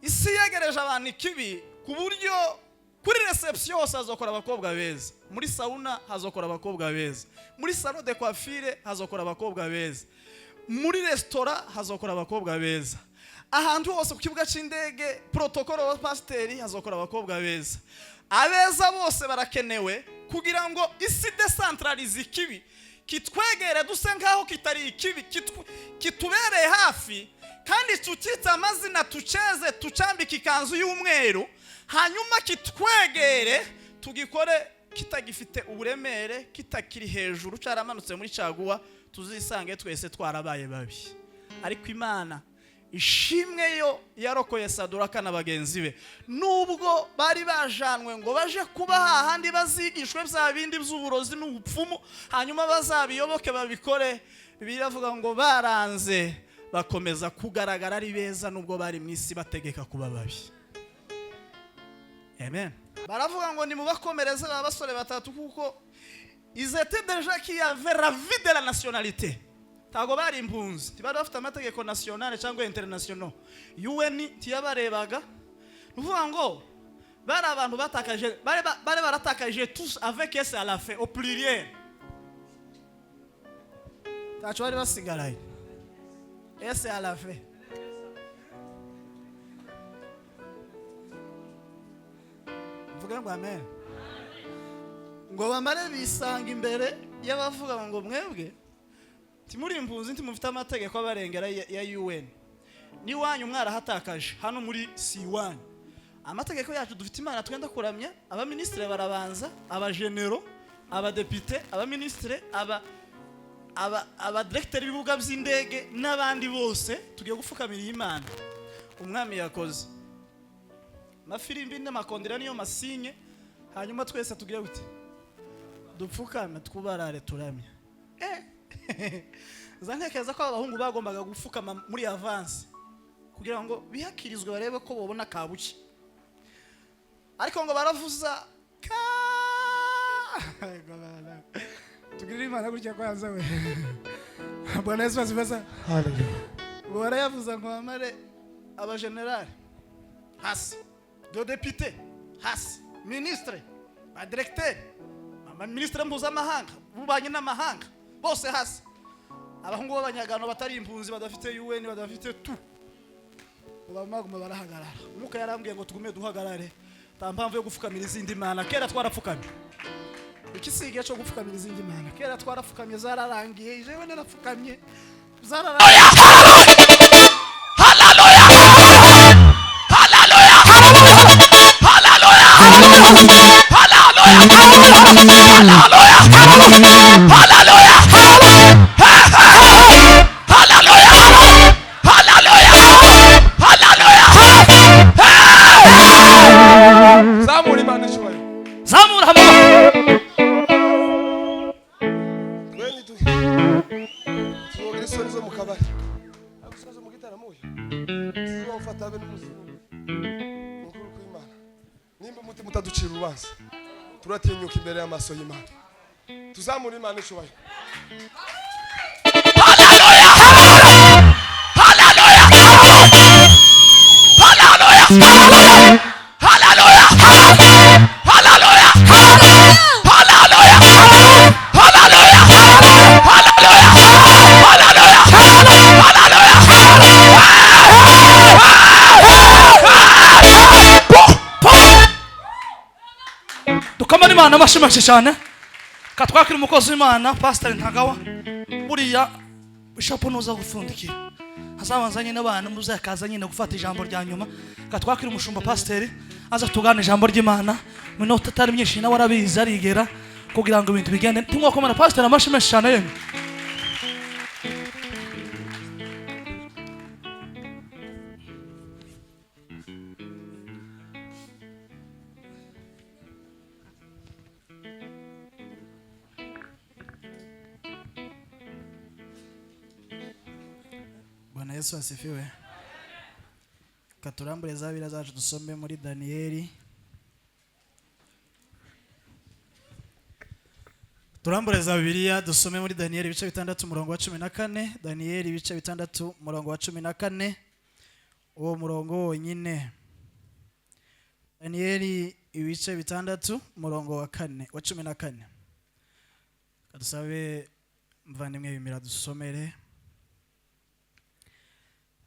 isi yegereje abantu ikibi ku buryo kuri reception hose hazokora abakobwa beza, muri sauna hazokora abakobwa beza, muri salon de coiffure hazokora abakobwa beza, muri restaurant hazokora abakobwa beza, ahantu hose ku kibuga c'indege protocole wa pasiteri hazokora abakobwa beza. Abeza bose barakenewe kugira ngo isi decentralize ikibi kitwegere duse nkaho kitari ikibi kitubereye hafi, kandi tutita amazina tuceze tucambika ikanzu y'umweru, hanyuma kitwegere tugikore kitagifite uburemere, kitakiri hejuru cyaramanutse muri caguwa, tuzisange twese twarabaye babi. Ariko Imana ishimwe yo yarokoye Saduraka na bagenzi be, nubwo bari bajanwe ngo baje kuba hahandi bazigishwe bya bindi by'uburozi n'ubupfumu, hanyuma bazabiyoboke babikore. Biravuga ngo baranze bakomeza kugaragara ari beza nubwo bari mu isi bategeka kuba babi. Amen. Baravuga ngo ni mubakomereze abasore batatu kuko ils étaient déjà qui avaient la vie de la nationalité. Tago bari impunzi, tibari bafite amategeko nationale cyangwa international. UN tiyabarebaga. Nuvuga ngo bari abantu batakaje, bari baratakaje tous avec S à la fin au pluriel. Tacho bari basigaraye. S à la fin. Vuga ngo amen. Ngo bamare bisanga imbere y'abavuga ngo mwebwe timuri impunzi ntimufite amategeko abarengera ya UN. Ni wanyu mwarahatakaje hano muri C1. Amategeko yacu dufite Imana twenda kuramya, aba ministre barabanza, aba general, aba député, aba ministre, aba directeur b'ibibuga by'indege n'abandi bose tugiye gufukamira Imana. Umwami yakoze mafirimbi n'amakondera niyo masinye, hanyuma twese tugiye gute dupfukame twubarare turamya. Zankekeza ko abahungu bagombaga gufukama muri avance kugira ngo bihakirizwe barebe ko bobona kabuki, ariko ngo baravuza tugirira Imana gutya kwanza we. Bwana Yesu asifiwe. Haleluya. Barayavuza ngo amare aba general hasi, do député hasi, ministre, ba directeur, ba ministre mpuzamahanga, bubanye n'amahanga bose hasi. Abahungu b'abanyagano batari impunzi badafite UN badafite tu ubamaguma barahagarara. Umuka yarambwiye ngo tugume duhagarare, tampamvu yo gufukamira izindi Mana. Kera twarapfukamye, ikisigiye cyo gufukamira izindi Mana. Kera twarafukamye zararangiye, jewe narapfukamye zararangiye. Haleluya, haleluya, haleluya, zamura hamwe Bweni tuogere sonizo mu kabari agusoza mu gitaramo uyu sizo ufata be n'umuzimu mukuru kw'Imana nimba muti mutaducira urubanza turatinyuka imbere y'amaso y'Imana tuzamura Imana ishoboye. Haleluya, haleluya, haleluya, haleluya, dukamana Imana amashimashi cyane. Katwakira umukozi w'Imana Pastor Ntagawa, buriya bishopo nuza gufundikira hazabanzanye n'abantu muzakaza nyine gufata ijambo rya nyuma. Katwakira umushumba Pastor aza tugana ijambo ry'Imana minota atari myinshi na warabiza arigera kugira ngo ibintu bigende. Tumwakomana Pastor amashimashi cyane yemwe. Bwana Yesu asifiwe. Katurambure za Bibiliya zacu dusome muri Danieli. Turambure za Bibiliya dusome muri Danieli ibice 6 umurongo wa 14. Danieli ibice 6 umurongo wa 14. uwo murongo wonyine. Daniyeli ibice bitandatu umurongo wa 14. Kadusabe mvandimwe bimira dusomere.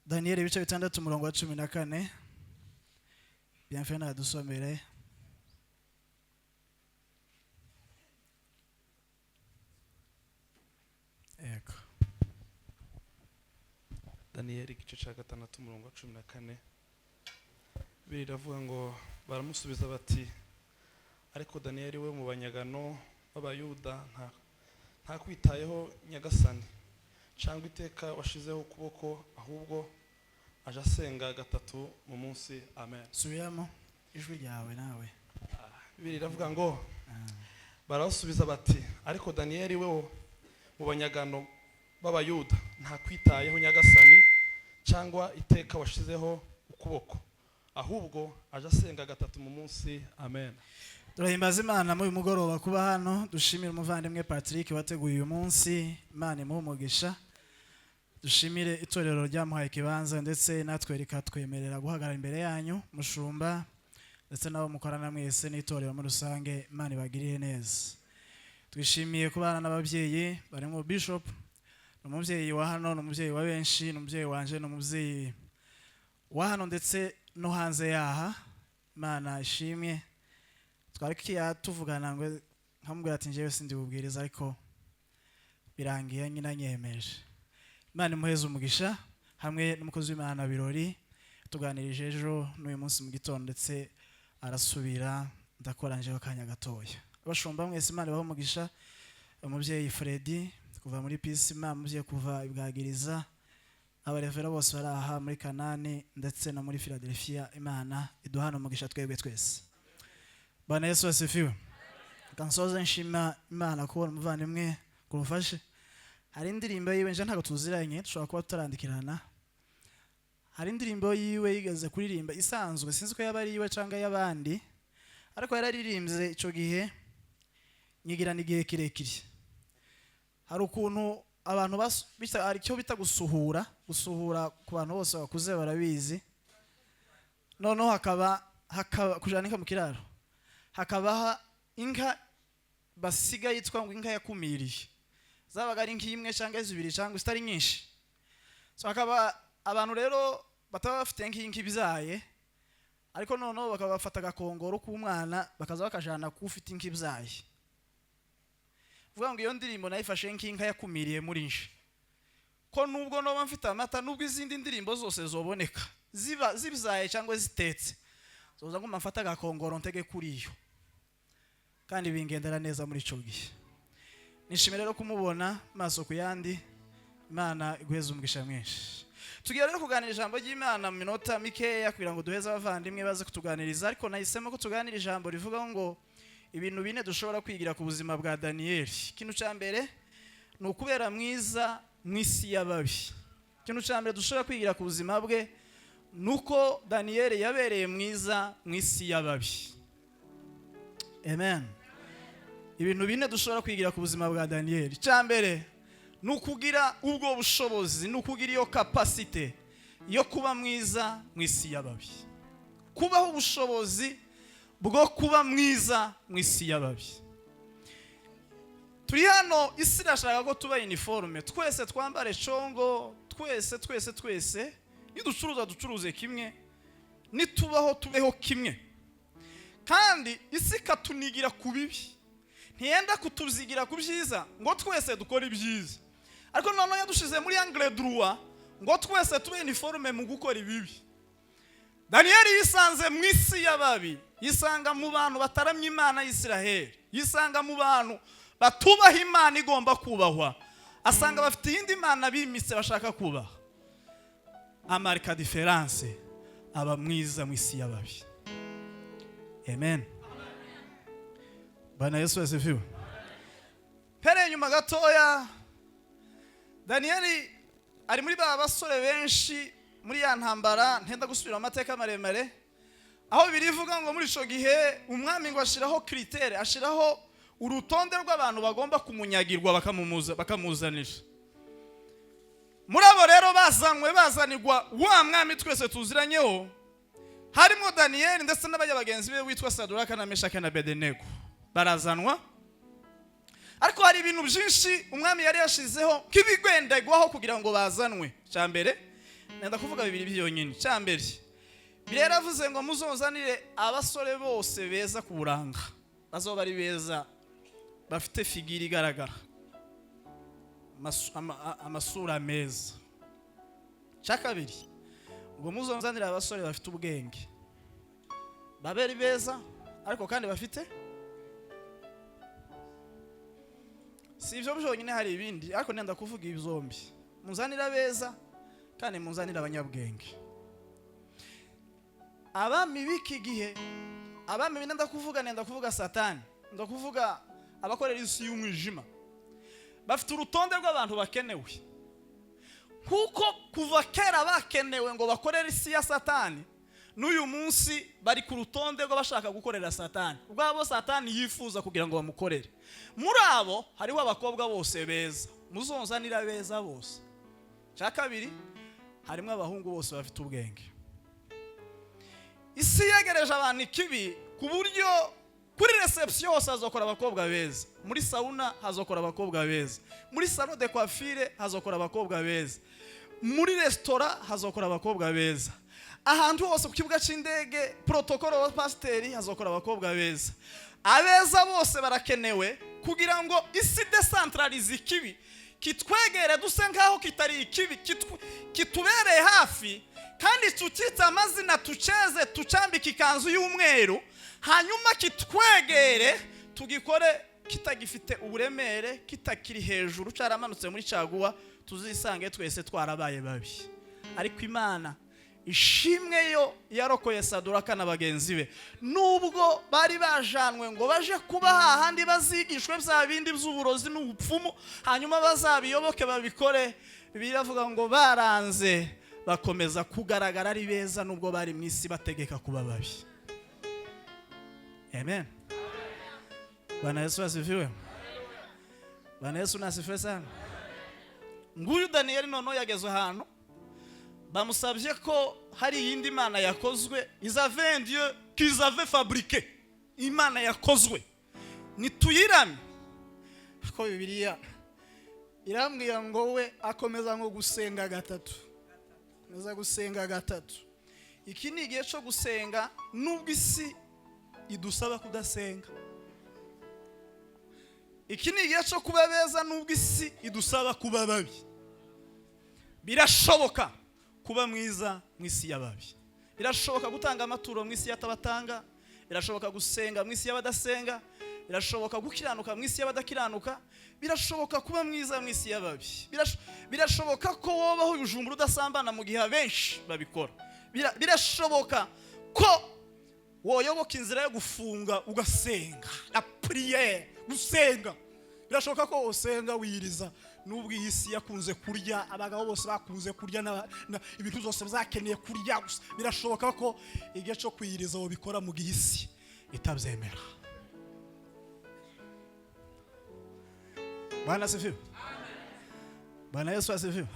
Daniyeli ibice bitandatu umurongo wa 14. Bienfena dusomere. Eko. Daniyeli igice cya 6 umurongo wa 14. Biravuga ngo baramusubiza bati ariko Daniyeli we mu banyagano b'abayuda nta kwitayeho nyagasani cyangwa iteka washizeho ukuboko, ahubwo aje asenga gatatu mu munsi. Amen. Subiramo ijwi ryawe nawe. Biravuga ngo barasubiza bati ariko Daniyeli we mu banyagano b'abayuda nta kwitayeho nyagasani cyangwa iteka washizeho ukuboko, ahubwo aje asenga gatatu mu munsi. Amen. Turahimbaza Imana mu mugoroba kuba hano. Dushimire umuvandimwe Patrick wateguye uyu munsi. Imana imuhumugisha. Dushimire itorero ryamuhaye kibanza ndetse natwe rikatwemerera guhagarara imbere yanyu, mushumba ndetse nabo mukorana mwese n'itorero muri rusange. Imana ibagiriye neza. Twishimiye kubana n'ababyeyi barimo Bishop, n'umubyeyi wa hano, n'umubyeyi wa benshi, n'umubyeyi wanje, n'umubyeyi wa hano ndetse no hanze yaha. Imana ishimye. Twarikiya tuvugana ngo nkamubwira ati njewe sindi bubwiriza ariko birangiye nyina nyemeje. Imana imuheze umugisha hamwe n'umukozi w'Imana Birori tuganirije ejo n'uyu munsi mu gitondo ndetse arasubira ndakora njewe kanya gatoya. Abashumba mwese Imana ibaho umugisha. Umubyeyi Freddy kuva muri Peace, Imana mubye kuva ibwagiriza, abarevera bose baraha muri Kanani ndetse no muri Philadelphia. Imana iduhana umugisha twebwe twese. Bana Yesu asifiwe. Kansoza nshima Imana kubona umuvandimwe kumufashe. Hari indirimbo yiwe nje ntago tuziranye, dushobora kuba turandikirana. Hari indirimbo yiwe yigeze kuririmba isanzwe, sinzi ko yaba ari yiwe cyangwa y'abandi, ariko yararirimbye ico gihe nyigirana igihe kirekire. Hari ukuntu abantu ari cyo bita gusuhura ku bantu bose bakuze barabizi. Noneho hakaba kujanika mu kiraro, hakabaha inka basiga yitwa ngo inka yakumiriye. Zabaga ari nk'imwe cyangwa zibiri cyangwa zitari nyinshi. So hakaba abantu rero bataba bafite nk'inka ibyaye, ariko noneho bakabafata agakongoro k'umwana bakaza bakajana kufite inka ibyaye. Vuga ngo iyo ndirimbo nayifashe nk'inka yakumiriye muri nje. Ko nubwo no mfite amata, nubwo izindi ndirimbo zose zoboneka zibyaye cyangwa zitetse, zoza ngo mafata agakongoro ntege kuri yo. Kandi bingendera neza muri ico gihe. Nishimira rero kumubona maso ku yandi. Imana iguheze umugisha mwinshi. Tugiye rero kuganira ijambo ry'Imana mu minota mikeya kugira ngo duheze abavandimwe baze kutuganiriza, ariko nahisemo ko tuganira ijambo rivuga ngo ibintu bine dushobora kwigira ku buzima bwa Daniyeli. Ikintu cya mbere ni ukubera mwiza mu isi y'ababi. Ikintu cya mbere dushobora kwigira ku buzima bwe nuko Daniyeli yabereye mwiza mu isi y'ababi. Amen. Ibintu bine dushobora kwigira ku buzima bwa Daniyeli. Cya mbere nukugira ubwo bushobozi, nukugira iyo capacity yo kuba mwiza mu isi y'ababi. Kubaho ubushobozi bwo kuba mwiza mu isi y'ababi. Turi hano isi irashaka ko tuba uniforme, twese twambare congo, twese niducuruza ducuruze kimwe, nitubaho tubeho kimwe. Kandi isi katunigira ku bibi, ntiyenda kutuzigira ku byiza ngo twese dukora ibyiza. Ariko noneho yadushize muri angle droit ngo twese tube uniforme mu gukora ibibi. Daniyeli yisanze mu isi y'ababi, yisanga mu bantu bataramye Imana y'Isiraheli, yisanga mu bantu batubaha Imana igomba kubahwa, asanga bafite iyindi Imana bimise bashaka kubaha. Amarika difference aba mwiza mu isi y'ababi. Amen. Bana Yesu asifiwe. Pere nyuma gatoya Daniyeli ari muri ba basore benshi muri ya ntambara, ntenda gusubira amateka maremare, aho birivuga ngo muri ico gihe umwami ngo ashiraho critère, ashiraho urutonde rw'abantu bagomba kumunyagirwa bakamuzanira. muri abo rero bazanirwa wa mwami twese tuziranyeho harimo Daniel ndetse n'abagenzi be witwa Saduraka na Meshaki na Abednego barazanwa. Ariko hari ibintu byinshi umwami yari yashizeho kibigwendegwaho kugira ngo bazanwe. Cyambere nenda kuvuga bibiri byonyine. Cyambere birera avuze ngo muzozanire abasore bose beza ku buranga, bazoba ari beza bafite figiri igaragara, amasura meza. Cyakabiri ngo muzozanire abasore bafite ubwenge, baberi beza ariko kandi bafite. Si ibyo byonyine hari ibindi, ariko nenda kuvuga ibizombi. Muzanira beza kandi muzanira abanyabwenge. Abami biki gihe, abami nenda kuvuga Satani, nenda kuvuga abakorera isi y'umwijima. Bafite urutonde rw'abantu bakenewe. Kuko kuva kera bakenewe ngo bakorere isi ya Satani, n'uyu munsi bari ku rutonde rw'abashaka gukorera Satani. Ubwo Satani yifuza kugira ngo bamukorere. Muri abo hariho abakobwa bose beza, muzonzanira beza bose. Cyakabiri harimo abahungu bose bafite ubwenge. Isi yegereje abantu ikibi ku buryo kuri reception hose hazokora abakobwa beza, muri sauna hazokora abakobwa beza, muri salon de coiffure hazokora abakobwa beza, muri restaurant hazokora abakobwa beza, ahantu hose ku kibuga cy'indege protocole wa pasiteri hazokora abakobwa beza. Abeza bose barakenewe kugira ngo isi decentralize ikibi kitwegere duse nkaho kitari ikibi, kitubereye hafi kandi tutita amazina tuceze tucambika ikanzu y'umweru, hanyuma kitwegere tugikore kitagifite uburemere, kitakiri hejuru cyaramanutse muri caguwa, tuzisange twese twarabaye babi. Ariko Imana ishimwe yo yarokoye Saduraka na bagenzi be, nubwo bari bajanwe ngo baje kuba hahandi bazigishwe bya bindi by'uburozi n'ubupfumu, hanyuma bazabiyoboke babikore. Biravuga ngo baranze bakomeza kugaragara ari beza nubwo bari mu isi bategeka kuba babi. Amen. Bwana Yesu asifiwe. Bwana Yesu nasifiwe sana. Nguyu Daniel nono yageze ahantu bamusabye ko hari yindi Imana yakozwe, izave Dieu qu'ils avaient fabriqué. Imana yakozwe nituyirame. Ko Bibiliya irambwira ngo we akomeza ngo gusenga gatatu. Neza gusenga gatatu. Iki ni igihe cyo gusenga nubwo isi idusaba kudasenga. Iki ni igihe cyo kuba beza nubwo isi idusaba kuba babi. Birashoboka kuba mwiza mu isi y'ababi. Birashoboka gutanga amaturo mu isi y'atabatanga. Birashoboka gusenga mu isi y'abadasenga. Birashoboka gukiranuka mu isi y'abadakiranuka. Birashoboka kuba mwiza mu isi y'ababi. Birashoboka ko wobaho ujumbura udasambana mu gihe abenshi babikora. Birashoboka ko woyoboka inzira yo gufunga ugasenga, la prière, gusenga. Birashoboka ko usenga wiriza nubwo iyi si yakunze kurya, abagabo bose bakunze kurya ibintu zose bazakeneye kurya. Birashoboka ko igihe cyo kwiriza wo bikora mu gihe isi itabyemera. Bwana asifiwe. Bwana Yesu asifiwe.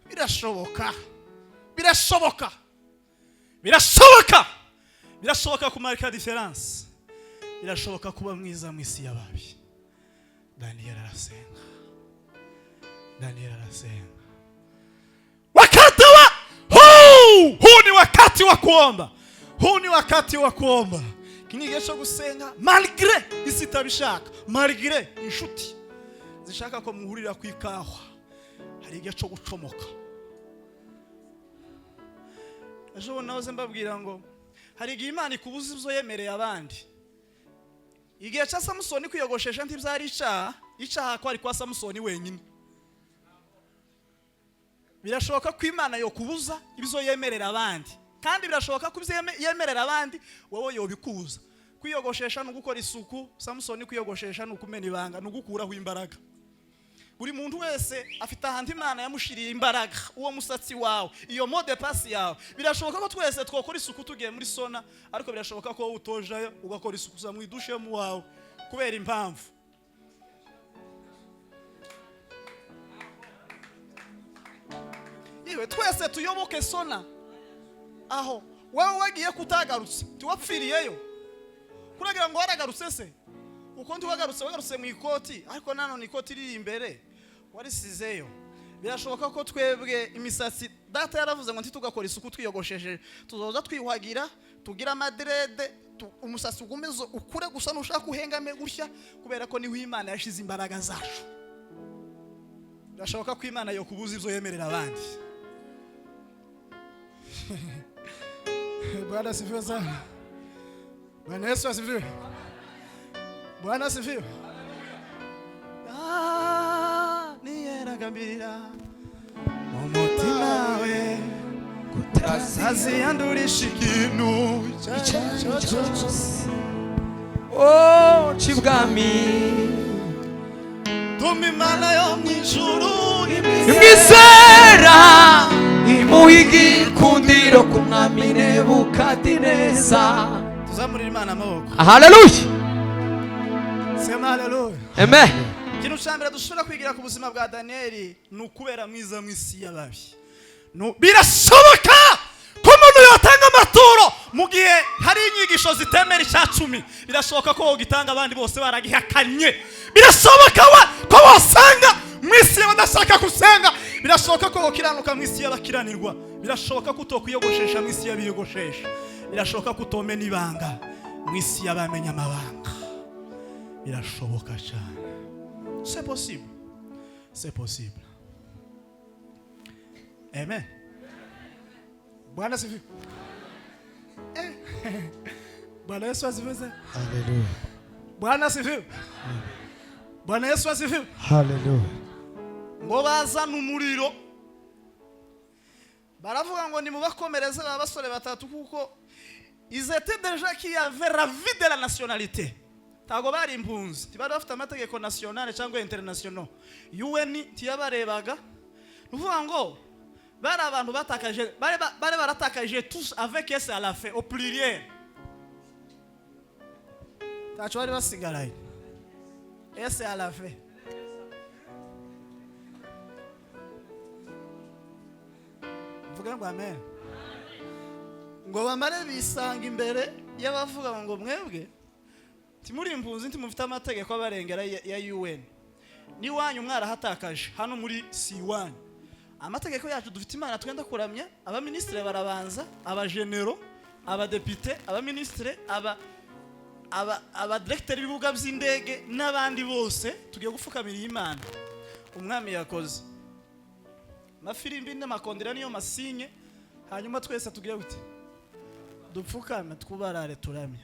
Birashoboka. Birashoboka. Birashoboka. Birashoboka kumarika difference. Birashoboka kuba mwiza mu isi y'ababi. Daniel arasenga. Daniel arasenga. Wakati wa huu ni wakati wa kuomba. Huu ni wakati wa kuomba. Kinigihe cyo gusenga malgré isi itabishaka, malgré inshuti zishaka ko muhurira ku ikawa, hari igihe cyo gucomoka. Ejo nahoze mbabwira ngo hari igihe Imana ikubuza ibyo yemereye abandi. Igihe cya Samusoni kwiyogoshesha ntibyari icyaha ko ari kwa Samusoni wenyine. Birashoboka ko Imana yo kubuza ibyo yemerera abandi, kandi birashoboka ko yemerera abandi wowe yobikuza. Kwiyogoshesha no gukora isuku, Samusoni kwiyogoshesha no kumena ibanga no gukuraho imbaraga. Buri muntu wese afite ahandi Imana yamushiriye imbaraga, uwo musatsi wawe, iyo mode pass yawe. Birashoboka ko twese twokora isuku tugiye muri sona, ariko birashoboka ko utojayo ugakora isuku za mu idushe mu wawe kubera impamvu. niwe twese tuyoboke sona aho wewe wagiye kutagarutse tiwapfiriyeyo kuragira ngo waragarutse se uko ndi wagarutse mu ikoti ariko nanone ikoti riri imbere warisizeyo birashoboka ko twebwe imisatsi data yaravuze ngo ntitugakora isuku twiyogosheje tuzoza twihwagira tugira amadrede umusatsi ugumeze ukure gusa nushaka uhengame gushya kubera ko niho Imana yashize imbaraga zacu birashoboka ko Imana yo kubuza ivyo yemerera abandi Bwana sifiwe sana. Bwana Yesu asifiwe. Bwana asifiwe. Niyeragambirira umutima we kutazi yandurisha ikintu cyose. Oh chibwami Tumi Imana yo mwijuru imwizera imuhigi kundiro kumwami Nebukadineza. Tuzamurira Imana amaboko. Hallelujah. Sema hallelujah. Amen. Ikintu cyambere dushobora kwigira ku buzima bwa Danieli nukubera mwiza mwisi y'ababi. Birashoboka ko umuntu yotanga amaturo mu gihe hari inyigisho zitemera icyacumi. Birashoboka ko wogitanga abandi bose baragihakanye. Birashoboka ko wasanga mwisi y'abadashaka gusenga. Birashoboka ko wokiranuka mwisi y'abakiranirwa. Birashoboka ko utokwiyogoshesha mwisi y'abiyogoshesha. Birashoboka ko utomena ibanga mwisi y'abamenya amabanga. Birashoboka cyane. C'est possible. C'est possible. Amen. Bwana sifiwe. Bwana Yesu asifiwe. Hallelujah. Bwana sifiwe. Bwana Yesu asifiwe. Hallelujah. Ngo bazana umuriro. Baravuga ngo nimubakomereze abasore batatu kuko ils étaient déjà qui avaient ravi de la nationalité. Tago bari impunzi tibari bafite amategeko nationale cyangwa international. UN tiyabarebaga. Nuvuga ngo bari abantu batakaje bari baratakaje tous avec S à la fin au pluriel. Tacho bari basigaraye. S à la fin. Vuga ngo amen. Ngo bamare bisanga imbere y'abavuga ngo mwebwe timuri impunzi ntimufite amategeko abarengera ya UN. Ni wanyu mwarahatakaje hano muri C1. Amategeko yacu dufite Imana twenda kuramya abaministre barabanza abagenero abadepite abaministre aba directeur bibuga by'indege n'abandi bose tugiye gufukamira Imana. Umwami yakoze mafirimbi n'amakondera niyo masinye hanyuma twese tugiye gute dupfukame twubarare turamya.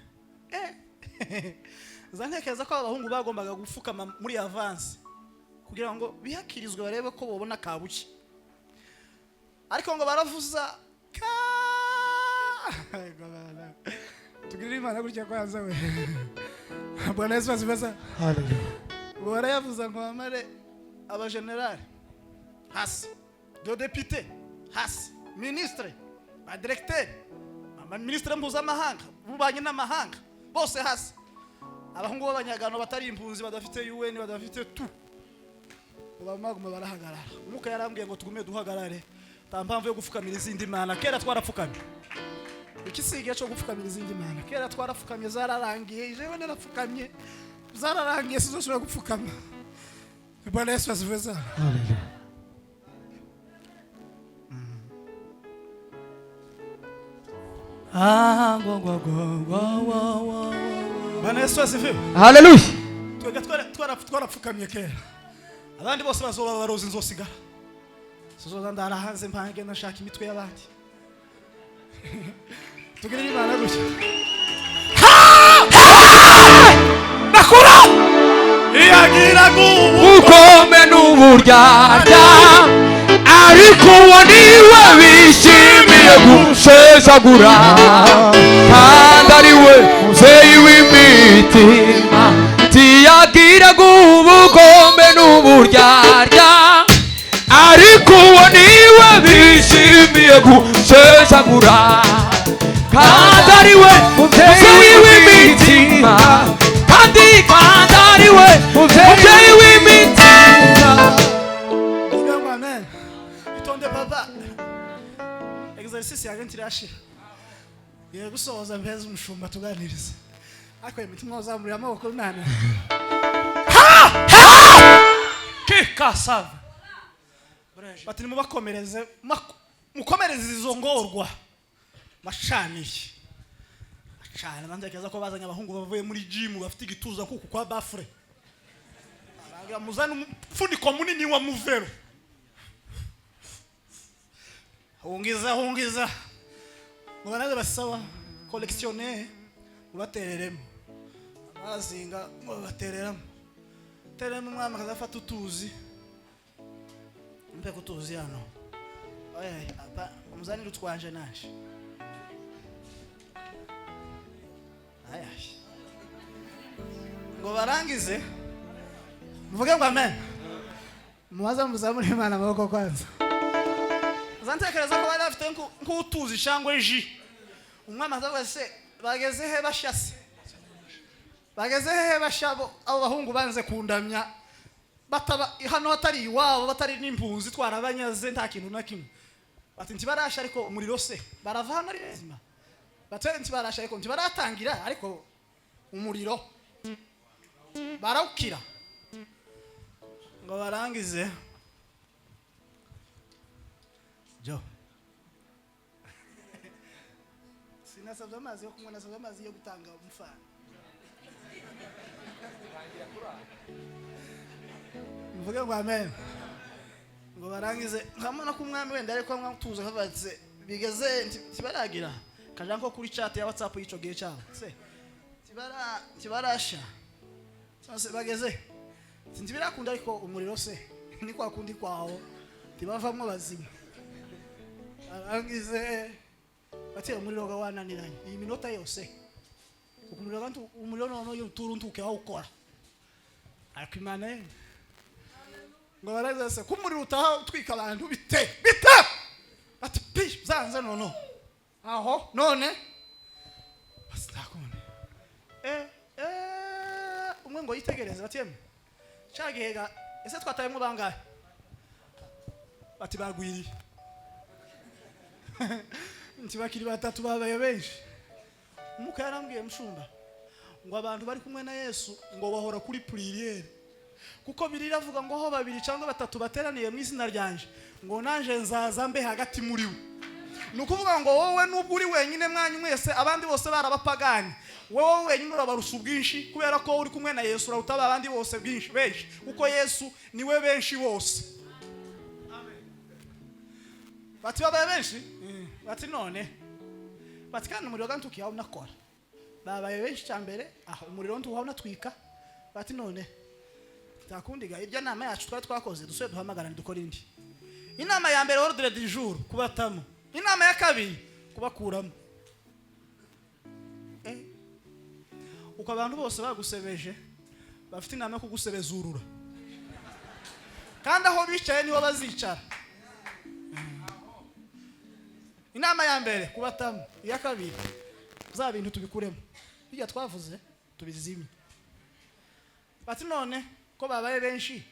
Zantekeza ko abahungu bagombaga gufukama muri avance kugira ngo bihakirizwe barebe ko bobona kabuki. Ariko ngo baravuza tugirira Imana gutya ko yazawe. Bwana Yesu asifiwe. Hallelujah. Barayavuza ngo amare aba general hasi do député hasi ministre ba directeur ama ministre mpuzamahanga bubanye n'amahanga bose hasi. Abahungu b'abanyagano batari impunzi badafite UN badafite tu bamaguma barahagarara. Umuka yarambwiye ngo tugume duhagarare tampamvu yo gufukamira izindi Mana. Kera twarapfukamye ikisigiye cyo gufukamira izindi Mana. Kera twarapfukamye zararangiye jewe narapfukamye zararangiye sizoshobora gupfukama. Bwana Yesu asifiwe. Hallelujah. Bwana Yesu asifiwe. Hallelujah. Twarapfukamye kera. Abandi bose bazoba baroza inzosigara. Sizoza ndara hanze mpange nashaka imitwe y'abandi. Tugirira Imana gutya. Nakura! Iyagira Ukome n'uburyarya ariko niwe bishimiye gusheshagura kandi ariwe muzeyi w'imitima tiyagira ubugome n'uburyarya ariko niwe bishimiye gusheshagura kandi ariwe muzeyi w'imitima kandi ariwe muzeyi w'imitima. Amen. Itonde papa. papa exercise yanjye ntirashira ye gusoza mpeza umushumba tuganiriza ariko imitima uzamurira amaboko nane kikasava bati nimubakomereze mukomereze izo ngorwa mashaniye cyane bandekeza ko bazanye abahungu bavuye muri gym bafite igituza kuko kwa bafre araga muzana umfuniko munini wa muvero hungiza mubanaze basaba collectionner ubatereremo abazinga batereramo teremo umwami akazafata utuzi mpe kutuzi hano oya apa muzanira utwanje naje aya ngo barangize mvuge ngo amen mubaza muzamura Imana amaboko kwanza zantekereza ko bari bafite nk'utuzi cyangwa ji umwami azavuga se bageze he bashase bageze he bashabo abo bahungu banze kundamya bataba hano hatari iwabo batari n'impunzi twarabanyaze nta kintu na kimwe bati ntibarasha ariko umuriro se barava hano ari bezima batwe ntibarasha ariko ntibaratangira ariko umuriro barawukira ngo barangize jo sinasabye amazi yo kunywa nasabye amazi yo gutanga umufana mvuge ngo amen ngo barangize nkamona ko umwami wenda ariko mwatuza kavatse bigeze tibaragira kaja nko kuri chat ya WhatsApp yico gihe cyabo se tibarasha sase bageze sintibirakunda ariko umuriro se ni kwa kundi kwawo tibavamwe bazima arangize batera umuriro gawananiranye iyi minota yose ukumuriro bantu umuriro nono y'uturuntuke aho ukora ariko Imana ngo baraza se kumuriro utaha utwika abantu bite ati pi zanze nono aho none bastakone umwe ngo yitegereze batiyeme cyagihega ese twatayemo bangahe bati bagwiri ntibakiri batatu babaye benshi umuka yarambwiye mushumba ngo abantu bari kumwe na Yesu ngo bahora kuri prière kuko birira avuga ngo ho babiri cyangwa batatu bateraniye mu izina ryanje ngo nanje nzaza mbe hagati muri we nukuvuga ngo wowe nubwo uri wenyine mwanyu mwese abandi bose barabapagani wowe wenyine urabarusha ubwinshi kubera ko uri kumwe na Yesu urutaba abandi bose bwinshi benshi uko Yesu niwe benshi bose amen bati babaye benshi bati none bati kandi umuriro gantukiye aho nakora babaye benshi cyambere umuriro ntuhaho natwika bati none takundiga irya nama yacu twakoze dusubye duhamagarana dukora indi inama ya mbere ordre du jour kubatamo inama ya kabiri kubakuramo uko abantu bose bagusebeje bafite inama yo kugusebezurura kandi aho bicaye niho bazicara inama ya mbere kubatamo iya kabiri za bintu tubikuremo bijya twavuze tubizimye bati none ko babaye benshi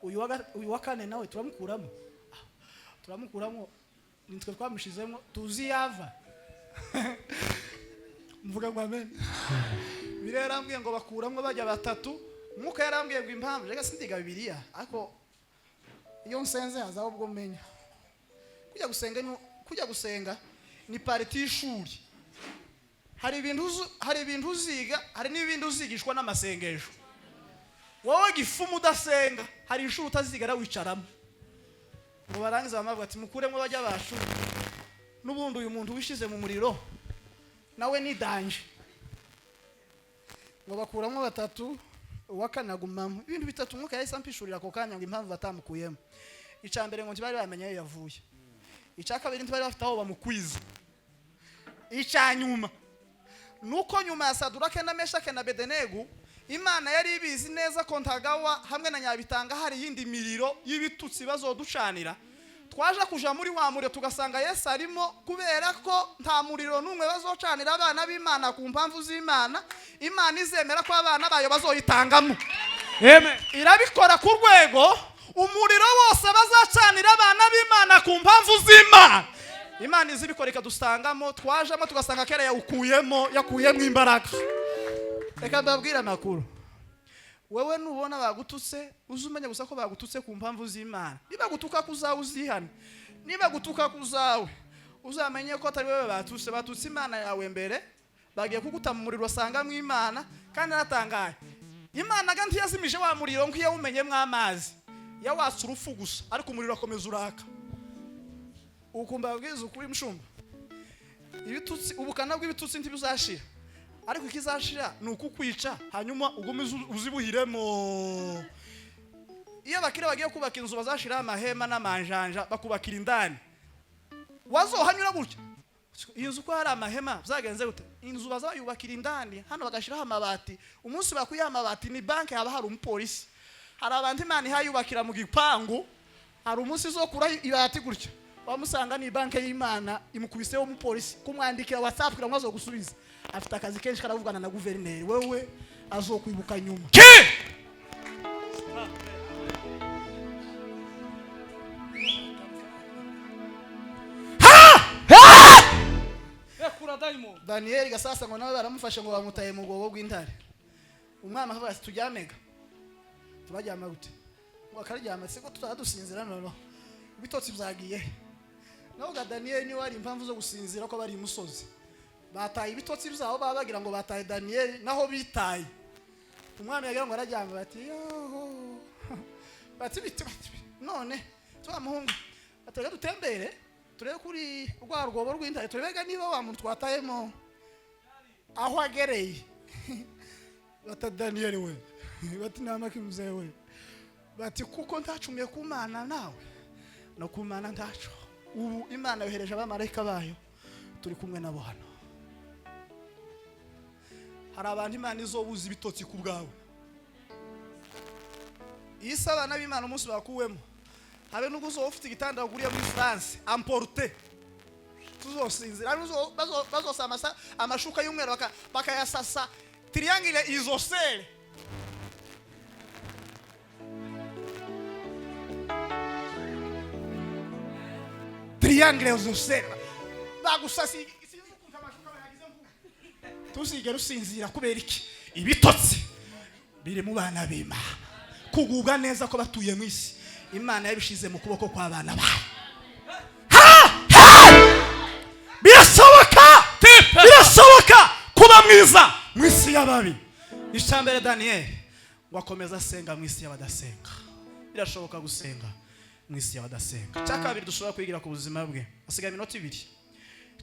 uyu wa kane nawe turamukuramo nitwe twamushizemo tuzi yava mvuga ngo amen birarambwiye ngo bakuramwe bajya batatu umuka yarambwiye ngo impamvu rega sindiga bibiliya ariko iyo nsenze hazaho ubwo menya kujya gusenga ni parti y'ishuri hari ibintu uziga hari n'ibindi uzigishwa n'amasengesho wowe gifumu udasenga hari ishuri utazigara wicaramo ngo barangiza bamavuga ati mukuremo bajya bashu n'ubundi uyu muntu wishize mu muriro nawe ni danje ngo bakuramo batatu wakanagumamo ibintu bitatu umwuka yahise ampishurira ako kanya ngo impamvu batamukuyemo icambere ngo ntibari bamenye yavuye icakabiri ntibari bafite aho bamukwiza icanyuma nuko nyuma ya Sadurake na Meshake na Bedenego Imana yari ibizi neza ko ntagawa hamwe na Nyabitanga hari yindi miriro y'ibitutsi bazoducanira twaje kuja muri wa muriro tugasanga Yesu arimo kubera ko nta muriro numwe bazocanira abana b'Imana ku mpamvu z'Imana Imana izemera ko abana bayo bazoyitangamo amen irabikora ku rwego umuriro wose bazacanira abana b'Imana ku mpamvu z'Imana. Imana izibikora ikadusangamo, twajamo tugasanga kera yakuyemo imbaraga. Reka mbabwire amakuru. Wewe nubona bagututse uzumenya gusa ko bagututse ku mpamvu z'Imana. Niba gutuka kuzawe uzihane, niba gutuka kuzawe uzamenye ko atari wewe batutse Imana yawe mbere, bagiye kuguta mu muriro wasanga mu Imana. Kandi natangaye Imana ganti yazimije wa muriro nk'iyo umenye mw'amazi yawatse urufu gusa, ariko umuriro akomeza uraka. Ukumva babwiza ukuri mushumba, ibitutsi ubukana bw'ibitutsi ntibuzashira, ariko ikizashira ni ukukwica hanyuma ugumize uzibuhiremo. Iyo bakira bagiye kubaka inzu bazashira amahema n'amanjanja bakubakira indani, wazohanyura gutya inzu ko hari amahema byagenze gute? Inzu bazayubakira indani, hano bagashiraho amabati. Umunsi bakuye amabati ni banke, haba hari umupolisi. Hari abantu Imana ihayubakira mu gipangu, hari umunsi zo kura ibati gutya bamusanga ni banke y'Imana imukubiseho umupolisi kumwandikira WhatsApp kugira ngo azogusubiza. Afite akazi kenshi karavugana na guverineri, wewe azokwibuka nyuma. Daniel gasasa ngo nawe baramufashe ngo bamutaye mu gogo gw'intare. Umwana akavuga ati tujyamega. Turajyama gute? Ngo akaryama se ko tutadusinzira none. Bitotsi byagiye. Naho ga Daniel ni wari impamvu zo gusinzira ko bari imusozi. Bataye ibitotsi byabo babagira ngo bataye Daniel naho bitaye. Umwana yagira ngo arajyama bati yo. Bati none twamuhungu. Atega dutembere. Turebe kuri rwa rwobo rw'intare turebega niba wa muntu twatayemo aho agereye. Bata Daniel we bati namaki mzee we bati kuko ntacumiye ku Mana nawe no ku Mana ntaco. Ubu Imana yohereje abamarayika bayo turi kumwe nabo hano. Hari abantu Imana izobuza ibitotsi ku bwawe. Isaba n'abimana umunsi bakuwemo habe nuguzo ufite igitanda baguriye muri France emporter tuzosinzira bazosama amashuka y'umwero bakayasasa triangle isosceles. Triangle isosceles bagusasi sinzukunta amashuka bayagize mvuga tuzigera usinzira kubera iki? Ibitotsi biri mu bana b'Imana kuguga neza ko batuye mu isi. Imana yabishize mu kuboko kw'abana bayo. Birashoboka kuba mwiza mu isi y'ababi. Ishambere Daniel wakomeza asenga mu isi y'abadasenga. Birashoboka gusenga mu isi y'abadasenga. Cyakabiri dushobora kwigira ku buzima bwe. Asigaye iminota 2.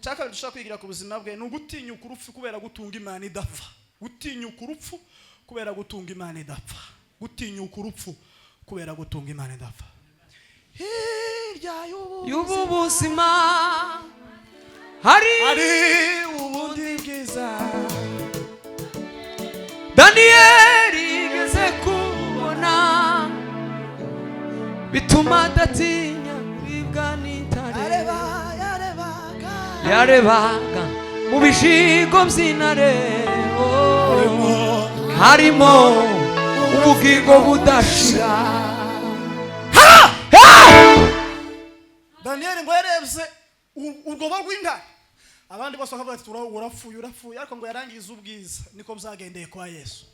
Cyakabiri dushobora kwigira ku buzima bwe ni ugutinyuka urupfu kubera gutunga Imana idapfa. Gutinyuka urupfu kubera gutunga Imana idapfa. Gutinyuka urupfu kubera gutunga Imana idapfa. Hirya y'ubuzima hari ubundi bwiza. Daniel igeze kubona bituma adatinya kuribwa n'intare. Yarebaga mu bishigo by'intare harimo ubugingo budashira. Daniel ngo yarebye urwobo rw'intare, abandi bose bakavuga ati urapfuye, ariko ngo yarangiza ubwiza. Niko byagendeye kwa Yesu.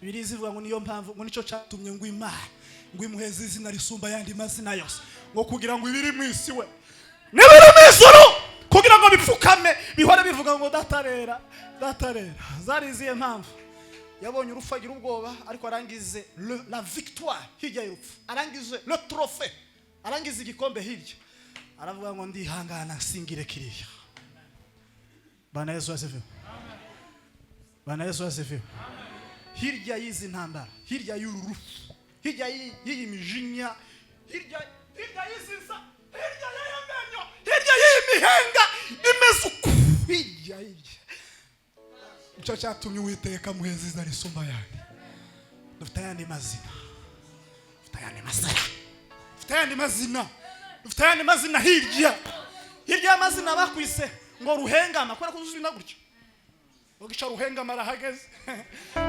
Bibiliya ivuga ngo niyo mpamvu ngo nico cyatumye ngo Imana ngo imuheze izina risumba yandi mazina yose, ngo kugira ngo ibiri mu isi we n'ibiri mu ijuru kugira ngo bipfukame bihore bivuga ngo datarera. Zari izihe mpamvu? Yabonye urupfu agira ubwoba, ariko arangize la victoire hirya y'urupfu, arangize le trophée, arangize igikombe hirya. Aravuga ngo ndihangana singire kiriya. Bana Yesu asifiwe. Bana Yesu asifiwe. Hirya y'izi ntambara, hirya y'urupfu, hirya y'iyi mijinya, hirya y'izinsa, hirya y'amenyo, hirya y'imihenga imeze uku, hirya icyo cyatumye Uwiteka muheza izina risumba yandi. Dufite ayandi mazina, dufite ayandi mazina hirya y'amazina bakwise ngo ruhengama, kubera ko uzina gutyo ngo gica ruhengama arahageze.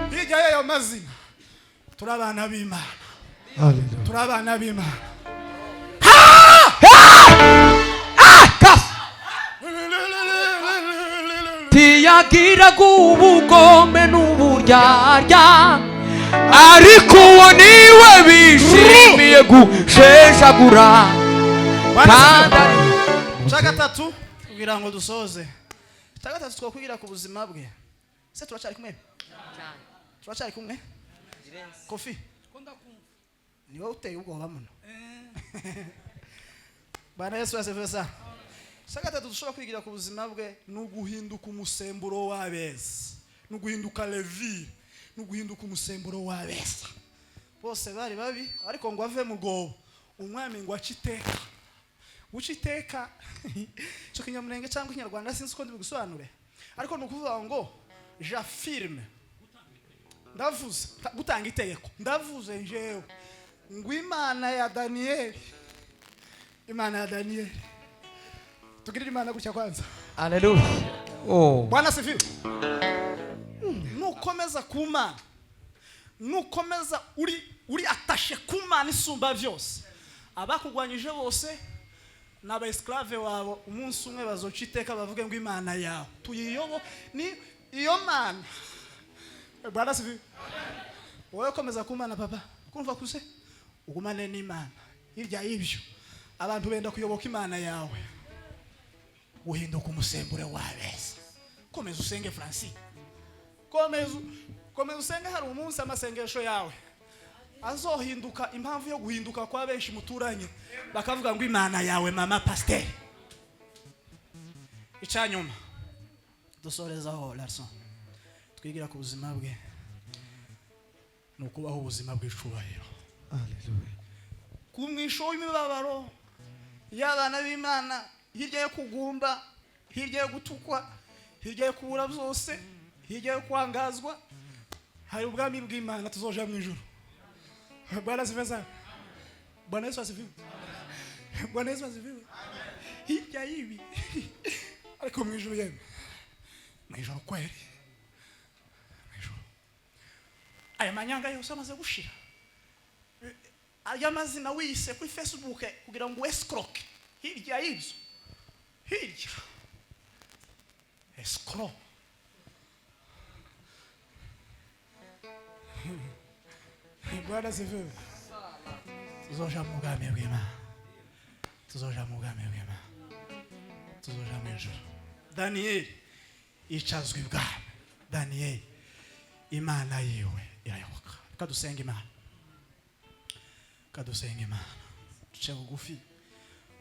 Hirya y'ayo mazina turi abana b'Imana. Hallelujah. turabana b'Imana. Tiyagiraga ubugome n'uburyarya, ariko uwo niwe bishimiye gusheshagura. Cya gatatu kugira ngo dusoze. Cya gatatu twakwigira ku buzima bwe. Se turacari kumwe? Turacari kumwe? Kofi. Ni wowe uteye ubwoba muno. Bana Yesu yasefesa. Cya gatatu dushobora kwigira ku buzima bwe ni uguhinduka umusemburo w'abeza. Ni uguhinduka levi. Ni uguhinduka umusemburo w'abeza. Bose bari babi ariko ngo ave mu gobo. Umwami ngo aciteka. Guciteka cyo kinyamurenge cyangwa ikinyarwanda sinzi uko ndibigusobanure, ariko nukuvuga ngo j'affirme, ndavuze gutanga itegeko, ndavuze njewe ngo Imana ya Daniel, Imana ya Daniel, tugirire Imana gutya kwanza. Hallelujah. Oh, Bwana sifiwe. Nukomeza kumana, nukomeza uri atashe kumana isumba byose, abakugwanyije bose n'aba esclave wabo umunsi umwe bazociteka bavuge ngo Imana yawe tuyiyobo ni iyo mana. Bwana sifiwe. Wowe komeza kumana papa, kumva kuse ugumane n'Imana. Hirya y'ibyo abantu benda kuyoboka Imana yawe, uhinduka umusembure w'abeza. Komeza usenge Francis, komeza usenge. Hari umunsi amasengesho yawe azohinduka impamvu yo guhinduka kwa benshi muturanye, bakavuga ngo Imana yawe mama pasteur. Icyanyuma dusorezaho Larson, twigira ku buzima bwe nukubaho ubuzima bw'icubahiro. Hallelujah. Kumwisho w'imibabaro y'abana b'Imana, hirya yo kugumba, hirya yo gutukwa, hirya yo kubura byose, hirya yo kwangazwa, hari ubwami bw'Imana tuzoja mu ijuru. Bwana asifiwe. Bwana Yesu asifiwe. Bwana Yesu asifiwe. Hirya y'ibi ariko mu ijuru yemwe, mu ijuru kweri, mu ijuru aya manyanga yose amaze gushira, aya mazina wise kuri Facebook kugira ngo escroc, hirya y'ibyo, hirya escroc. Bwana asifiwe. Tuzoja mu bwami bw'Imana, tuzoja mu bwami bw'Imana, tuzoja mu ijuru. Daniel yicazwe ibwami. Daniel Imana yiwe irayoboka. Kadusenga Imana, kadusenga Imana, duce bugufi,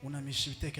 unamisha ibitekerezo.